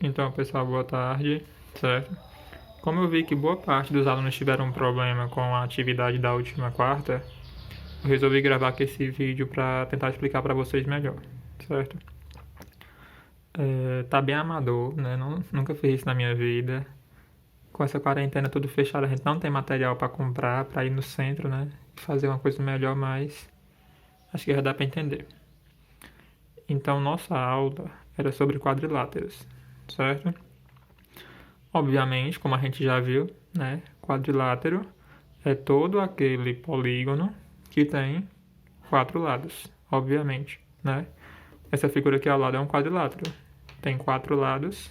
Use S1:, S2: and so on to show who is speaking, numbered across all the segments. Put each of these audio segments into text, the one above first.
S1: Então, pessoal, boa tarde, certo? Como eu vi que boa parte dos alunos tiveram um problema com a atividade da última quarta, eu resolvi gravar aqui esse vídeo para tentar explicar para vocês melhor, certo? Tá bem amador, né? Nunca fiz isso na minha vida. Com essa quarentena tudo fechado, a gente não tem material para comprar, para ir no centro, né? Fazer uma coisa melhor, mas acho que já dá para entender. Então, nossa aula era sobre quadriláteros, certo? Obviamente, como a gente já viu, né? Quadrilátero é todo aquele polígono que tem 4 lados, obviamente, né? Essa figura aqui ao lado é um quadrilátero. Tem 4 lados,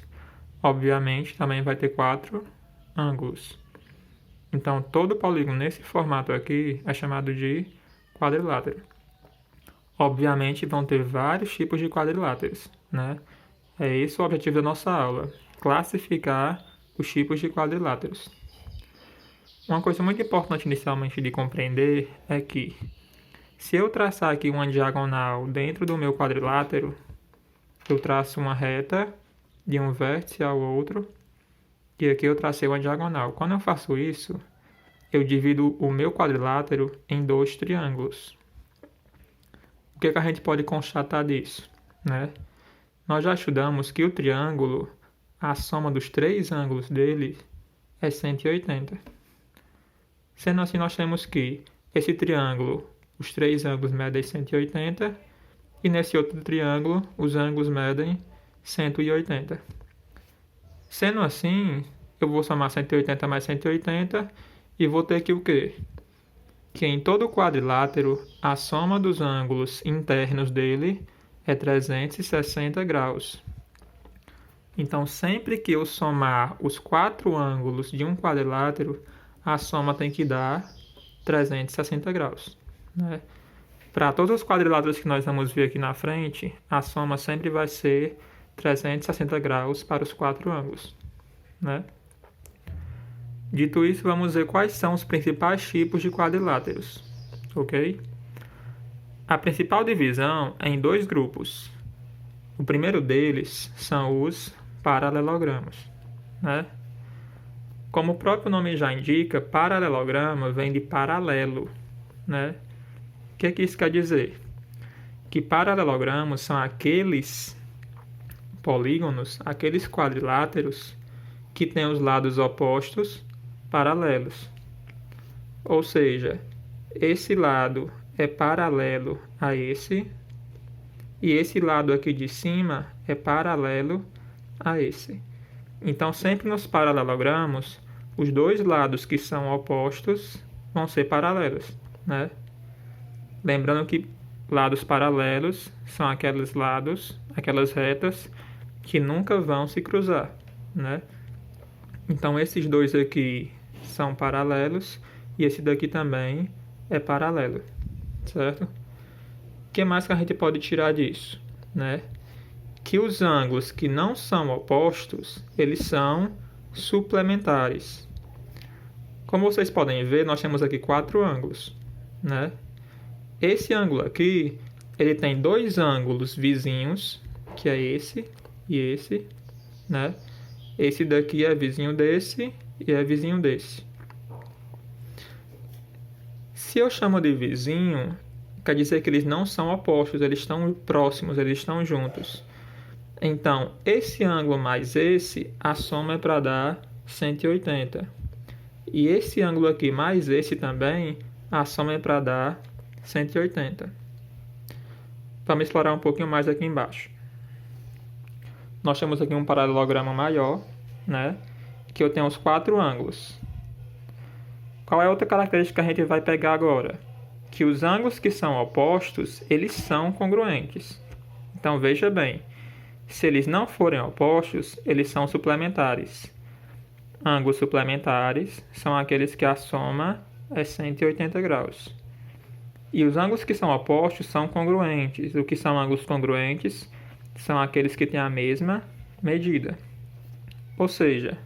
S1: obviamente também vai ter 4 ângulos. Então, todo polígono nesse formato aqui é chamado de quadrilátero. Obviamente, vão ter vários tipos de quadriláteros, né? É esse o objetivo da nossa aula, classificar os tipos de quadriláteros. Uma coisa muito importante inicialmente de compreender é que, se eu traçar aqui uma diagonal dentro do meu quadrilátero, eu traço uma reta de um vértice ao outro, e aqui eu tracei uma diagonal. Quando eu faço isso, eu divido o meu quadrilátero em 2 triângulos. O que a gente pode constatar disso, né? Nós já estudamos que o triângulo, a soma dos 3 ângulos dele é 180. Sendo assim, nós temos que esse triângulo, os 3 ângulos medem 180, e nesse outro triângulo, os ângulos medem 180. Sendo assim, eu vou somar 180 mais 180 e vou ter que o quê? Que em todo quadrilátero, a soma dos ângulos internos dele é 360 graus. Então, sempre que eu somar os 4 ângulos de um quadrilátero, a soma tem que dar 360 graus, né? Para todos os quadriláteros que nós vamos ver aqui na frente, a soma sempre vai ser 360 graus para os 4 ângulos, né? Dito isso, vamos ver quais são os principais tipos de quadriláteros, ok? A principal divisão é em 2 grupos. O primeiro deles são os paralelogramas, né? Como o próprio nome já indica, paralelograma vem de paralelo, né? O que isso quer dizer? Que paralelogramos são aqueles polígonos, aqueles quadriláteros que têm os lados opostos paralelos. Ou seja, esse lado é paralelo a esse, e esse lado aqui de cima é paralelo a esse. Então, sempre nos paralelogramos, os 2 lados que são opostos vão ser paralelos, né? Lembrando que lados paralelos são aqueles lados, aquelas retas que nunca vão se cruzar, né? Então, esses 2 aqui são paralelos e esse daqui também é paralelo, certo? O que mais que a gente pode tirar disso, né? Que os ângulos que não são opostos, eles são suplementares. Como vocês podem ver, nós temos aqui 4 ângulos, né? Esse ângulo aqui, ele tem 2 ângulos vizinhos, que é esse e esse, né? Esse daqui é vizinho desse e é vizinho desse. Se eu chamo de vizinho, quer dizer que eles não são opostos, eles estão próximos, eles estão juntos. Então, esse ângulo mais esse, a soma é para dar 180. E esse ângulo aqui mais esse também, a soma é para dar 180. Vamos explorar um pouquinho mais aqui embaixo. Nós temos aqui um paralelograma maior, né? Que eu tenho os 4 ângulos. Qual é a outra característica que a gente vai pegar agora? Que os ângulos que são opostos, eles são congruentes. Então, veja bem. Se eles não forem opostos, eles são suplementares. Ângulos suplementares são aqueles que a soma é 180 graus. E os ângulos que são opostos são congruentes. O que são ângulos congruentes? São aqueles que têm a mesma medida. Ou seja,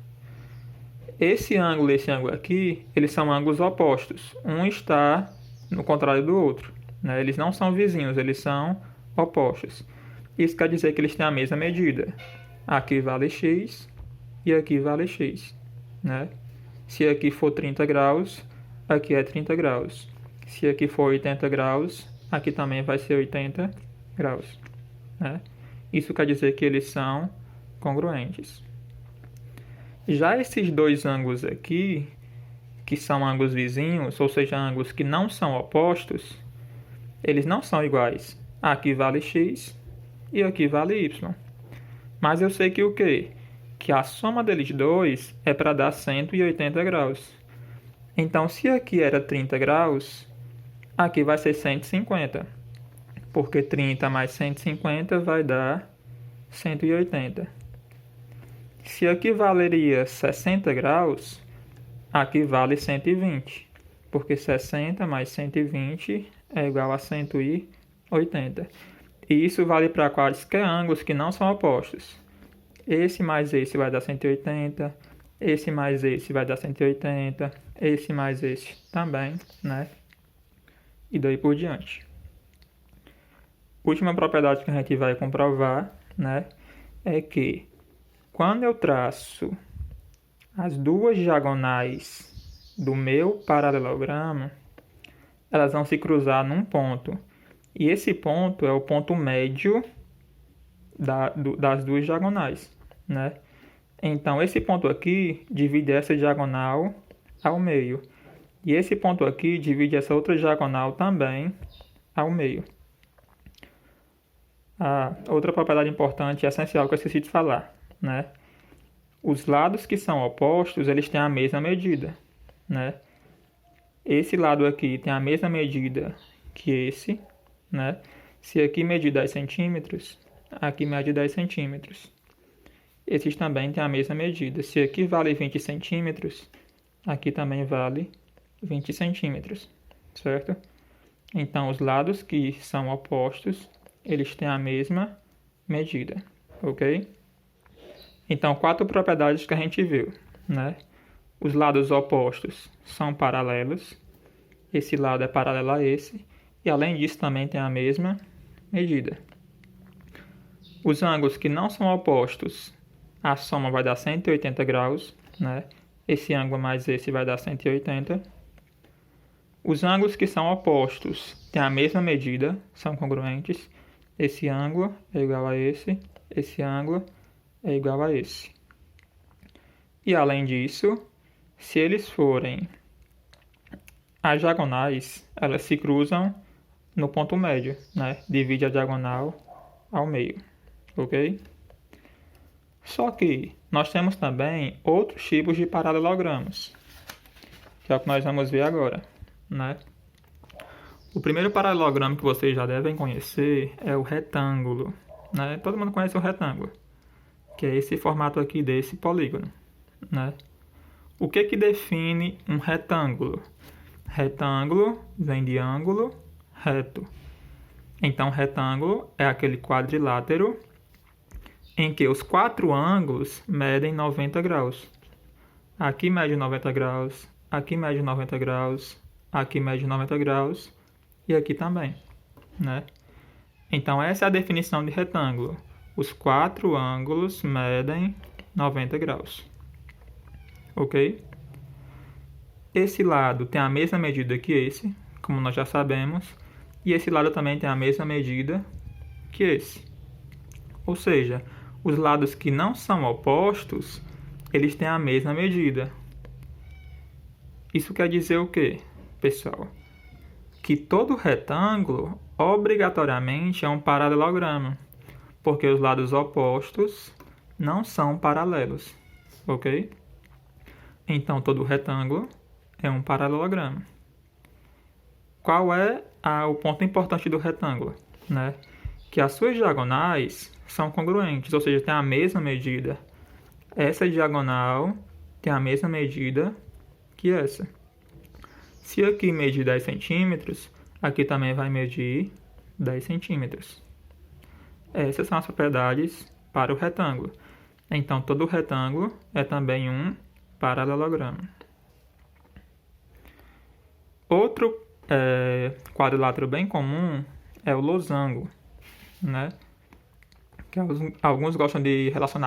S1: esse ângulo e esse ângulo aqui, eles são ângulos opostos. Um está no contrário do outro, né? Eles não são vizinhos, eles são opostos. Isso quer dizer que eles têm a mesma medida. aqui vale x e aqui vale x, né? Se aqui for 30 graus, aqui é 30 graus. Se aqui for 80 graus, aqui também vai ser 80 graus, né? Isso quer dizer que eles são congruentes. Já esses dois ângulos aqui, que são ângulos vizinhos, ou seja, ângulos que não são opostos, eles não são iguais. Aqui vale x e aqui vale y. Mas eu sei que o quê? Que a soma deles dois é para dar 180 graus. Então, se aqui era 30 graus, aqui vai ser 150. Porque 30 mais 150 vai dar 180. Se aqui valeria 60 graus, aqui vale 120. Porque 60 mais 120 é igual a 180. E isso vale para quaisquer ângulos que não são opostos. Esse mais esse vai dar 180. Esse mais esse vai dar 180. Esse mais esse também, né? E daí por diante. Última propriedade que a gente vai comprovar, né? É que quando eu traço as duas diagonais do meu paralelogramo, elas vão se cruzar num ponto. E esse ponto é o ponto médio das duas diagonais, né? Então, esse ponto aqui divide essa diagonal ao meio. E esse ponto aqui divide essa outra diagonal também ao meio. A outra propriedade importante e essencial que eu esqueci de falar, né? Os lados que são opostos, eles têm a mesma medida, né? Esse lado aqui tem a mesma medida que esse, né? Se aqui medir 10 centímetros, aqui mede 10 centímetros. Esses também têm a mesma medida. Se aqui vale 20 centímetros, aqui também vale 20 centímetros, certo? Então, os lados que são opostos, eles têm a mesma medida, ok? Então, 4 propriedades que a gente viu, né? Os lados opostos são paralelos. Esse lado é paralelo a esse. E, além disso, também tem a mesma medida. Os ângulos que não são opostos, a soma vai dar 180 graus, né? Esse ângulo mais esse vai dar 180. Os ângulos que são opostos têm a mesma medida, são congruentes. Esse ângulo é igual a esse ângulo é igual a esse. E além disso, se eles forem as diagonais, elas se cruzam no ponto médio, né? Divide a diagonal ao meio, ok? Só que nós temos também outros tipos de paralelogramos, que é o que nós vamos ver agora, né? O primeiro paralelogramo que vocês já devem conhecer é o retângulo, né? Todo mundo conhece o retângulo, que é esse formato aqui desse polígono, né? O que que define um retângulo? Retângulo vem de ângulo reto. Então, retângulo é aquele quadrilátero em que os 4 ângulos medem 90 graus. Aqui mede 90 graus, aqui mede 90 graus, aqui mede 90 graus e aqui também, né? Então, essa é a definição de retângulo. Os 4 ângulos medem 90 graus. Ok? Esse lado tem a mesma medida que esse, como nós já sabemos, e esse lado também tem a mesma medida que esse. Ou seja, os lados que não são opostos, eles têm a mesma medida. Isso quer dizer o quê, pessoal? Que todo retângulo, obrigatoriamente, é um paralelogramo, porque os lados opostos não são paralelos, ok? Então, todo retângulo é um paralelogramo. Qual é o ponto importante do retângulo, né? Que as suas diagonais são congruentes, ou seja, tem a mesma medida. Essa diagonal tem a mesma medida que essa. Se aqui medir 10 centímetros, aqui também vai medir 10 centímetros. Essas são as propriedades para o retângulo. Então, todo retângulo é também um paralelogramo. Outro quadrilátero bem comum é o losango, né? Que alguns gostam de relacionar